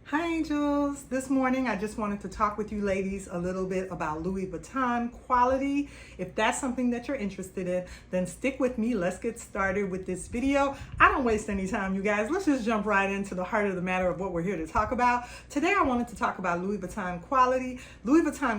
Hi angels, this morning I just wanted to talk with you ladies a little bit about Louis Vuitton quality. If that's something that you're interested in, then stick with me. Let's get started with this video. I don't waste any time, you guys. Let's just jump right into the heart of the matter of what we're here to talk about. Today I wanted to talk about Louis Vuitton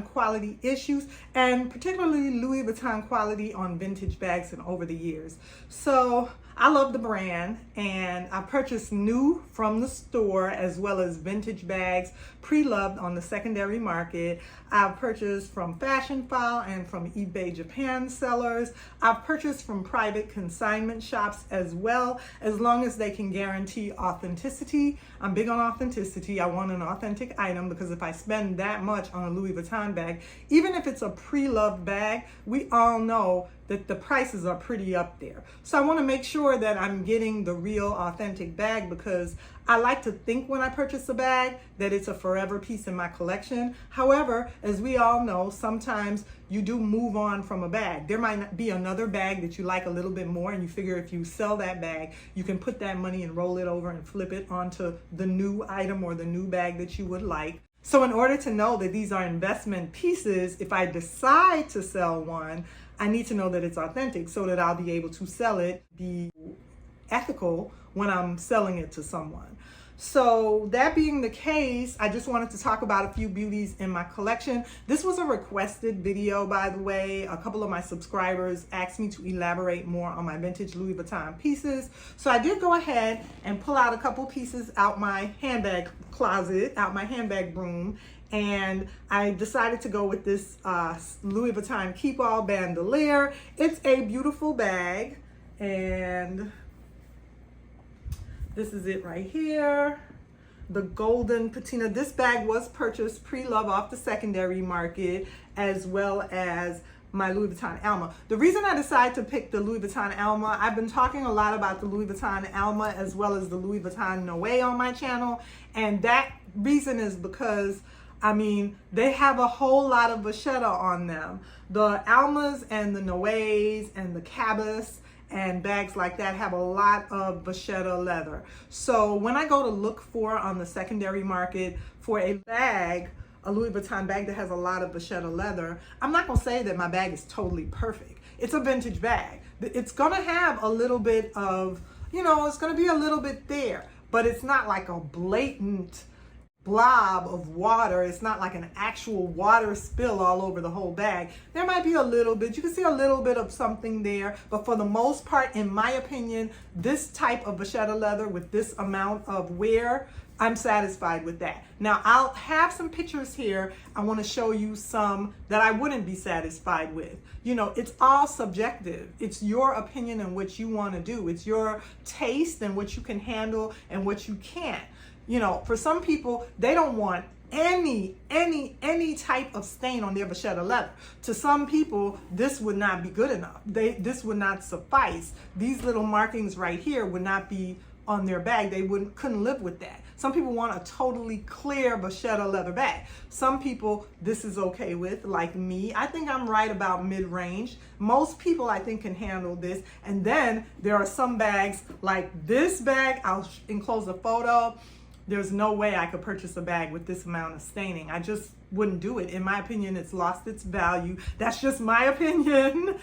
quality issues, and particularly Louis Vuitton quality on vintage bags and over the years. So I love the brand, and I purchased new from the store as well as vintage bags pre-loved on the secondary market. I've purchased from Fashion File and from eBay Japan sellers. I've purchased from private consignment shops as well, as long as they can guarantee authenticity. I'm big on authenticity. I want an authentic item because if I spend that much on a Louis Vuitton bag, even if it's a pre-loved bag, we all know that the prices are pretty up there. So I want to make sure that I'm getting the real authentic bag, because I like to think when I purchase a bag that it's a forever piece in my collection. However, as we all know, sometimes you do move on from a bag. There might be another bag that you like a little bit more, and you figure if you sell that bag, you can put that money and roll it over and flip it onto the new item or the new bag that you would like. So in order to know that these are investment pieces, if I decide to sell one, I need to know that it's authentic so that I'll be able to sell it, be ethical when I'm selling it to someone. So that being the case, I just wanted to talk about a few beauties in my collection. This was a requested video, by the way. A couple of my subscribers asked me to elaborate more on my vintage Louis Vuitton pieces. So I did go ahead and pull out a couple pieces out my handbag closet, out my handbag room, and I decided to go with this Louis Vuitton Keepall bandolier. It's a beautiful bag, and this is it right here, the golden patina. This bag was purchased pre-love off the secondary market, as well as my Louis Vuitton ALMA. The reason I decided to pick the Louis Vuitton ALMA, I've been talking a lot about the Louis Vuitton ALMA as well as the Louis Vuitton NOE on my channel, and that reason is because they have a whole lot of Vachetta on them. The Almas and the Noes and the Cabas and bags like that have a lot of Vachetta leather. So when I go to look for on the secondary market for a bag, a Louis Vuitton bag that has a lot of Vachetta leather, I'm not gonna say that my bag is totally perfect. It's a vintage bag. It's gonna have a little bit of, it's gonna be a little bit there, but it's not like a blatant blob of water. It's not like an actual water spill all over the whole bag. There might be a little bit, you can see a little bit of something there, but for the most part, in my opinion, this type of Vachetta leather with this amount of wear, I'm satisfied with that. Now I'll have some pictures here. I want to show you some that I wouldn't be satisfied with. It's all subjective. It's your opinion and what you want to do. It's your taste and what you can handle and what you can't. For some people, they don't want any type of stain on their Vachetta leather. To some people, this would not be good enough. This would not suffice. These little markings right here would not be on their bag. They couldn't live with that. Some people want a totally clear Vachetta leather bag. Some people, this is okay with, like me. I think I'm right about mid-range. Most people, I think, can handle this. And then there are some bags like this bag. I'll enclose a photo. There's no way I could purchase a bag with this amount of staining. I just wouldn't do it. In my opinion, it's lost its value. That's just my opinion.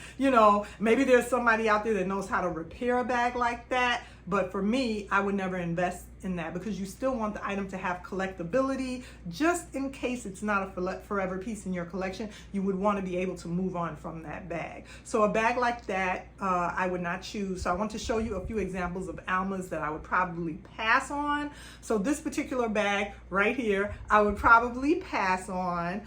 Maybe there's somebody out there that knows how to repair a bag like that. But for me, I would never invest in that, because you still want the item to have collectability. Just in case it's not a forever piece in your collection, you would want to be able to move on from that bag. So a bag like that, I would not choose. So I want to show you a few examples of Almas that I would probably pass on. So this particular bag right here, I would probably pass on.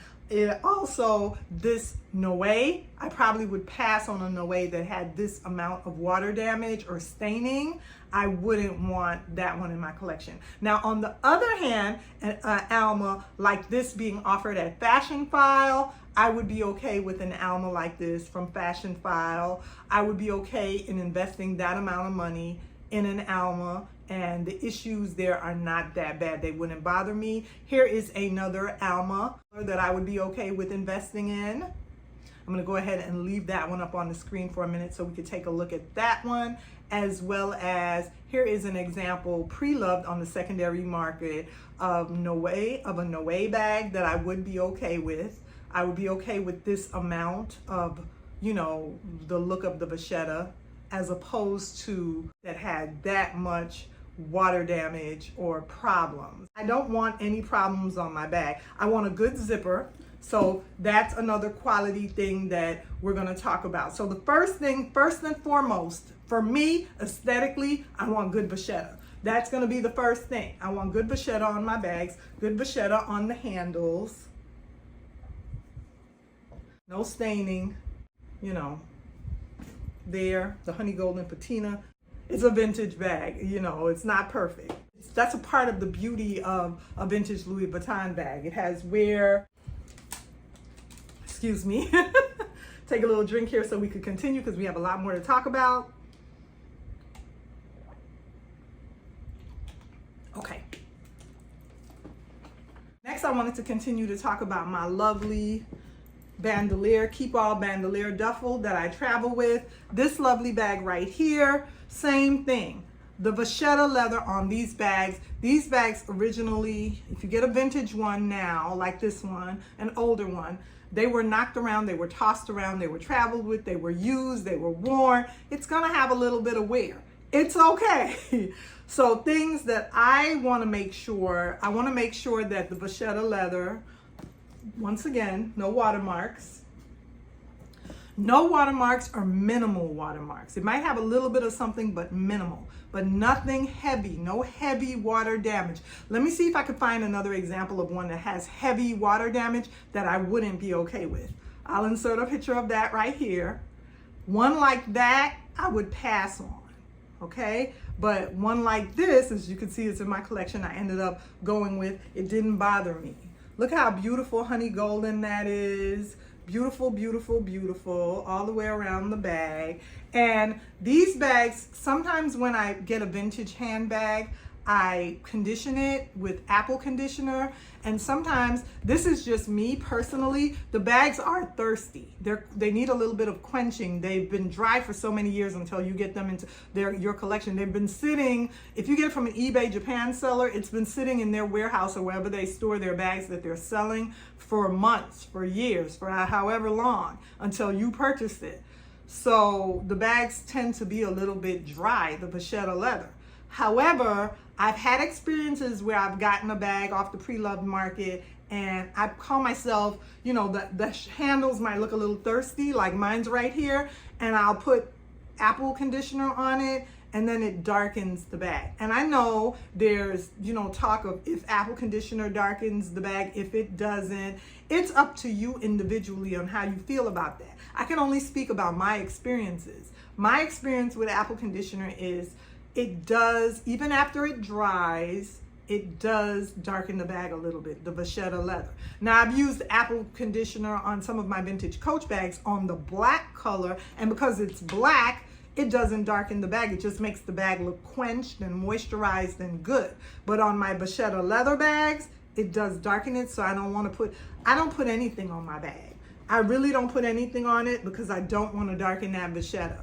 Also, this Noe, I probably would pass on a Noe that had this amount of water damage or staining. I wouldn't want that one in my collection. Now, on the other hand, an Alma like this being offered at Fashion File, I would be okay with an Alma like this from Fashion File. I would be okay in investing that amount of money in an Alma, and the issues there are not that bad. They wouldn't bother me. Here is another Alma that I would be okay with investing in. I'm gonna go ahead and leave that one up on the screen for a minute so we could take a look at that one. as well as here is an example Preloved on the secondary market of a Noe bag that I would be okay with. I would be okay with this amount of, you know, the look of the Vachetta, as opposed to that had that much water damage or problems. I don't want any problems on my bag. I want a good zipper. So that's another quality thing that we're going to talk about. So the first and foremost, for me, aesthetically, I want good Vachetta. That's going to be the first thing. I want good Vachetta on my bags, good Vachetta on the handles. No staining, you know, there, the honey golden patina. It's a vintage bag, you know, it's not perfect. That's a part of the beauty of a vintage Louis Vuitton bag. It has excuse me, take a little drink here so we could continue because we have a lot more to talk about. Okay. Next, I wanted to continue to talk about my lovely bandolier, Keepall bandolier duffel that I travel with. This lovely bag right here, same thing. The Vachetta leather on these bags. These bags originally, if you get a vintage one now, like this one, an older one, they were knocked around, they were tossed around, they were traveled with, they were used, they were worn. It's gonna have a little bit of wear. It's okay. So things that I wanna make sure, I wanna make sure that the Vachetta leather, once again, no watermarks. No watermarks or minimal watermarks. It might have a little bit of something, but minimal. But nothing heavy, no heavy water damage. Let me see if I can find another example of one that has heavy water damage that I wouldn't be okay with. I'll insert a picture of that right here. One like that, I would pass on, okay? But one like this, as you can see, it's in my collection, I ended up going with, it didn't bother me. Look how beautiful honey golden that is. Beautiful, beautiful, beautiful, all the way around the bag. And these bags, sometimes when I get a vintage handbag, I condition it with apple conditioner. And sometimes, this is just me personally, the bags are thirsty. They need a little bit of quenching. They've been dry for so many years until you get them into your collection. They've been sitting, if you get it from an eBay Japan seller, it's been sitting in their warehouse or wherever they store their bags that they're selling for months, for years, for however long, until you purchase it. So the bags tend to be a little bit dry, the Vachetta leather. However, I've had experiences where I've gotten a bag off the Preloved market and I call myself, you know, the handles might look a little thirsty, like mine's right here, and I'll put apple conditioner on it and then it darkens the bag. And I know there's, you know, talk of if apple conditioner darkens the bag, if it doesn't. It's up to you individually on how you feel about that. I can only speak about my experiences. My experience with apple conditioner is it does, even after it dries, it does darken the bag a little bit, the Vachetta leather. Now, I've used apple conditioner on some of my vintage Coach bags on the black color, and because it's black, it doesn't darken the bag. It just makes the bag look quenched and moisturized and good. But on my Vachetta leather bags, it does darken it, so I don't put anything on my bag. I really don't put anything on it because I don't want to darken that Vachetta.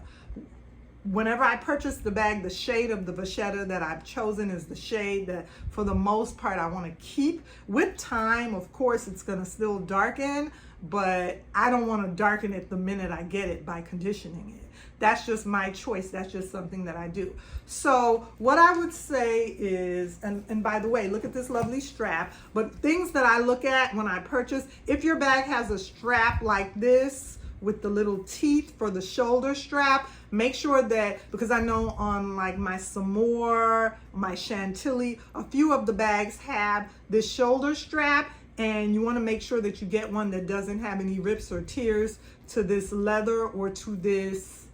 Whenever I purchase the bag, the shade of the Vachetta that I've chosen is the shade that, for the most part, I want to keep. With time, of course, it's going to still darken, but I don't want to darken it the minute I get it by conditioning it. That's just my choice. That's just something that I do. So what I would say is, and by the way, look at this lovely strap, but things that I look at when I purchase, if your bag has a strap like this, with the little teeth for the shoulder strap, make sure that, because I know on like my Samore, my Chantilly, a few of the bags have this shoulder strap, and you want to make sure that you get one that doesn't have any rips or tears to this leather or to this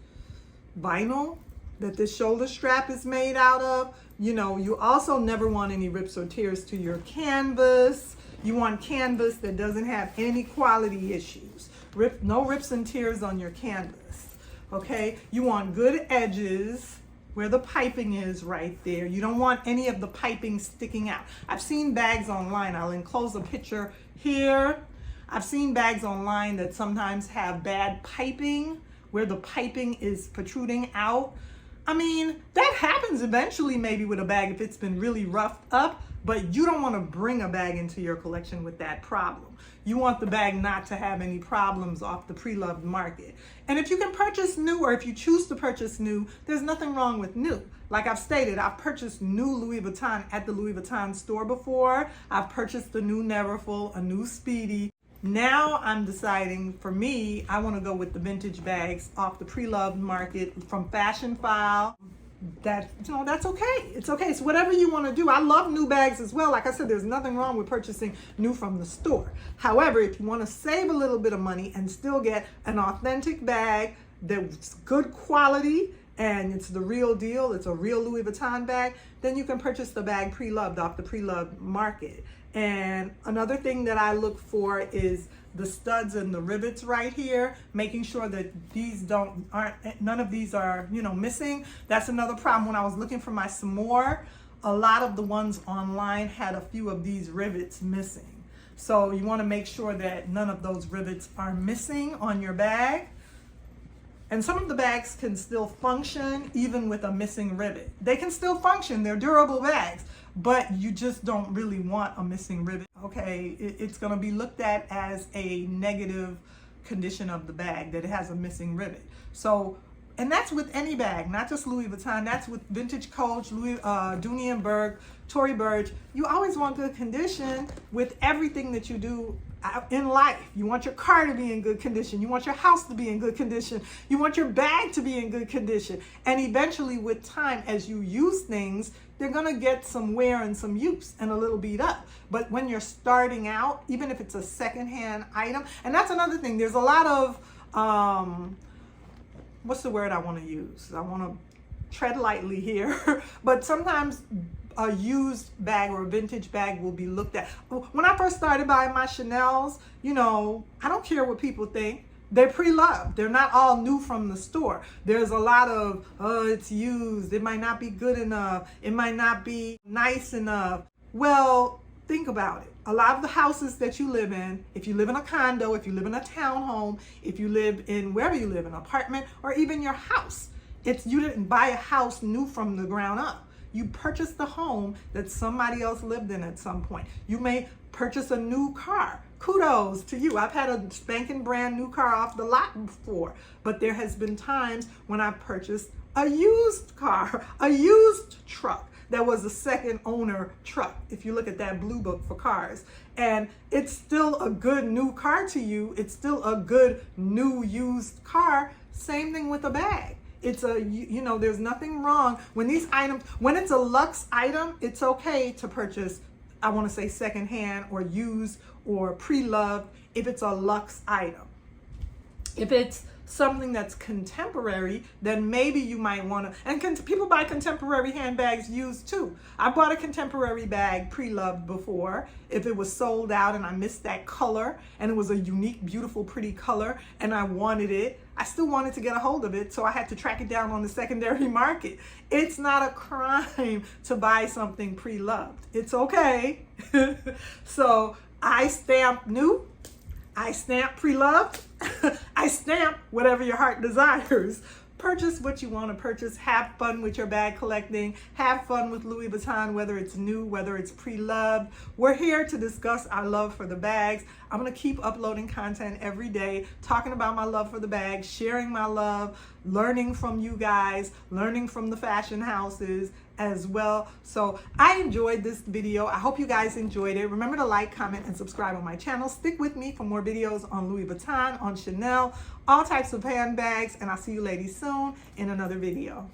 vinyl that this shoulder strap is made out of. You know, you also never want any rips or tears to your canvas. You want canvas that doesn't have any quality issues. No rips and tears on your canvas, okay? You want good edges where the piping is right there. You don't want any of the piping sticking out. I've seen bags online, I'll enclose a picture here. I've seen bags online that sometimes have bad piping, where the piping is protruding out. I mean, that happens eventually maybe with a bag if it's been really roughed up, but you don't want to bring a bag into your collection with that problem. You want the bag not to have any problems off the pre-loved market. And if you can purchase new, or if you choose to purchase new, there's nothing wrong with new. Like I've stated, I've purchased new Louis Vuitton at the Louis Vuitton store before. I've purchased the new Neverfull, a new Speedy. Now I'm deciding, for me, I want to go with the vintage bags off the pre-loved market from Fashion File. That's okay. It's okay. It's whatever you want to do. I love new bags as well. Like I said, there's nothing wrong with purchasing new from the store. However, if you want to save a little bit of money and still get an authentic bag that's good quality and it's the real deal, it's a real Louis Vuitton bag, then you can purchase the bag pre-loved off the pre-loved market. And another thing that I look for is the studs and the rivets right here, making sure that none of these are, missing. That's another problem. When I was looking for my some more, a lot of the ones online had a few of these rivets missing. So you want to make sure that none of those rivets are missing on your bag. And some of the bags can still function even with a missing rivet. They can still function, they're durable bags, but you just don't really want a missing rivet. Okay, it's gonna be looked at as a negative condition of the bag, that it has a missing rivet. So, and that's with any bag, not just Louis Vuitton, that's with vintage Coach, Dooney & Bourke, Tory Burch. You always want good condition with everything that you do in life. You want your car to be in good condition. You want your house to be in good condition. You want your bag to be in good condition. And eventually with time, as you use things, they're gonna get some wear and some use and a little beat up. But when you're starting out, even if it's a secondhand item, and that's another thing, there's a lot of, what's the word I wanna use? I wanna tread lightly here, but sometimes a used bag or a vintage bag will be looked at. When I first started buying my Chanels, I don't care what people think. They're pre-loved. They're not all new from the store. There's a lot of, oh, it's used. It might not be good enough. It might not be nice enough. Well, think about it. A lot of the houses that you live in, if you live in a condo, if you live in a townhome, if you live in wherever you live, an apartment, or even your house, you didn't buy a house new from the ground up. You purchased the home that somebody else lived in at some point. You may purchase a new car. Kudos to you. I've had a spanking brand new car off the lot before, but there has been times when I purchased a used car, a used truck that was a second owner truck, if you look at that blue book for cars. And it's still a good new car to you. It's still a good new used car. Same thing with a bag. It's there's nothing wrong when these items, when it's a luxe item, it's okay to purchase, I want to say secondhand or used or pre-loved if it's a luxe item. If it's something that's contemporary, then maybe you might want to, and people buy contemporary handbags used too. I bought a contemporary bag pre-loved before. If it was sold out and I missed that color and it was a unique, beautiful, pretty color and I wanted it, I still wanted to get a hold of it, so I had to track it down on the secondary market. It's not a crime to buy something pre-loved. It's okay. So I stamp new, I stamp pre-loved, I stamp whatever your heart desires. Purchase what you want to purchase. Have fun with your bag collecting. Have fun with Louis Vuitton, whether it's new, whether it's pre-loved. We're here to discuss our love for the bags. I'm going to keep uploading content every day, talking about my love for the bags, sharing my love, learning from you guys, learning from the fashion houses as well. So I enjoyed this video. I hope you guys enjoyed it. Remember to like, comment, and subscribe on my channel. Stick with me for more videos on Louis Vuitton, on Chanel, all types of handbags, and I'll see you ladies soon in another video.